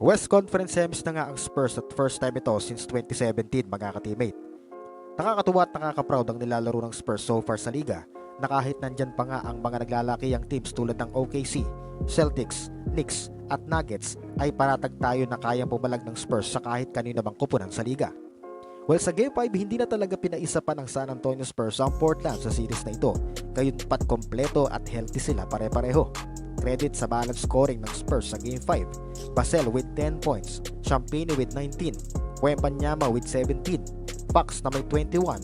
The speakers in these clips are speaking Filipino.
West Conference Semis na nga ang Spurs at first time ito since 2017 mga ka-teammate. Nakakatuwa at nakaka-proud ang nilalaro ng Spurs so far sa liga na kahit nandyan pa nga ang mga naglalakihang teams tulad ng OKC, Celtics, Knicks at Nuggets ay paratag tayo na kayang pumalag ng Spurs sa kahit kanino bang kupunan sa liga. Well, sa Game 5 hindi na talaga pinaisa pa ng San Antonio Spurs ang Portland sa series na ito, gayunpa't kompleto at healthy sila pare-pareho. Credit sa balance scoring ng Spurs sa Game 5. Basel with 10 points, Champagny with 19, Wembanyama with 17, Fox na may 21,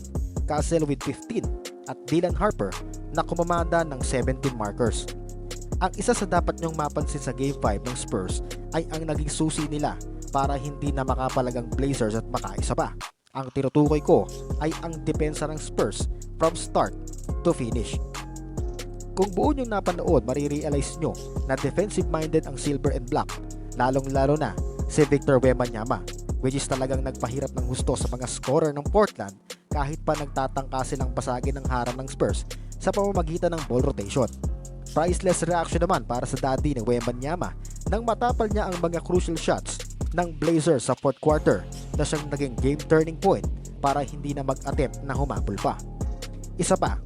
Castle with 15, at Dylan Harper na kumamanda ng 17 markers. Ang isa sa dapat nyong mapansin sa Game 5 ng Spurs ay ang naging susi nila para hindi na makapalagang Blazers at makaisa pa. Ang tinutukoy ko ay ang depensa ng Spurs from start to finish. Kung buo nyong napanood, marirealize nyo na defensive-minded ang Silver and Black, lalong-lalo na si Victor Wembanyama, which is talagang nagpahirap ng gusto sa mga scorer ng Portland kahit pa nagtatangka silang basagin ng harang ng Spurs sa pamamagitan ng ball rotation. Priceless reaction naman para sa daddy ni Wembanyama nang matapal niya ang mga crucial shots ng Blazers sa fourth quarter na siyang naging game turning point para hindi na mag-attempt na humabol pa. Isa pa,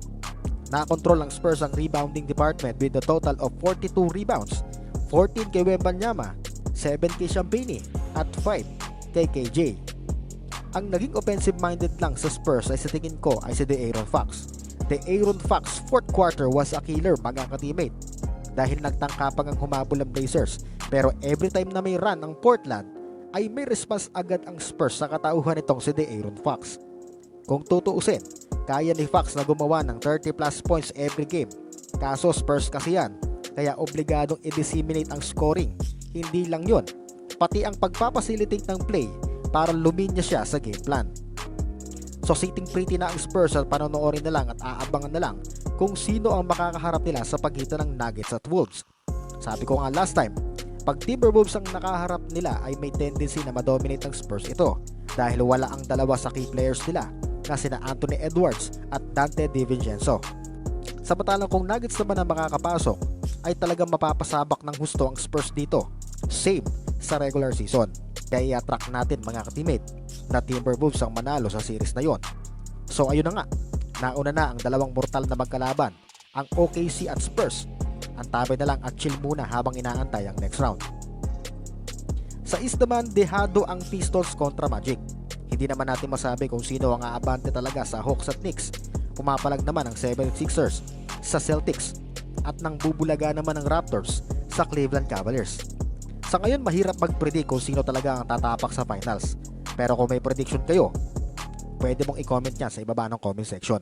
nakakontrol ng Spurs ang rebounding department with a total of 42 rebounds, 14 kay Wembanyama, 7 kay Champagny at 5 kay KJ. Ang naging offensive-minded lang sa Spurs ay sa tingin ko ay si De'Aaron Fox. De'Aaron Fox fourth quarter was a killer mga ka-teammate dahil nagtangka pa ngang humabol ang Blazers, pero every time na may run ang Portland ay may response agad ang Spurs sa katauhan nitong si De'Aaron Fox. Kung tutuusin, kaya ni Fox na gumawa ng 30 plus points every game. Kaso Spurs kasi yan, kaya obligadong i-disseminate ang scoring. Hindi lang yon, pati ang pagpapacilitate ng play para luminya siya sa game plan. So sitting pretty na ang Spurs at panonoorin na lang at aabangan na lang kung sino ang makakaharap nila sa pagitan ng Nuggets at Wolves. Sabi ko nga last time, pag Timberwolves ang nakaharap nila ay may tendency na madominate ng Spurs ito dahil wala ang dalawa sa key players nila na sina Anthony Edwards at Dante DiVincenzo. Samantalang kung Nuggets naman ang makakapasok ay talagang mapapasabak ng husto ang Spurs dito, same sa regular season. Kaya i-attract natin mga ka-teammate na Timberwolves ang manalo sa series na yon. So ayun na nga, nauna na ang dalawang mortal na magkalaban, ang OKC at Spurs. Ang tabi na lang at chill muna habang inaantay ang next round. Sa East naman, dehado ang Pistons kontra Magic. Hindi naman natin masabi kung sino ang aabante talaga sa Hawks at Knicks. Pumapalag naman ang 76ers sa Celtics at nang bubulaga naman ang Raptors sa Cleveland Cavaliers. Sa ngayon, mahirap mag-predict kung sino talaga ang tatapak sa finals. Pero kung may prediction kayo, pwede mong i-comment yan sa ibaba ng comment section.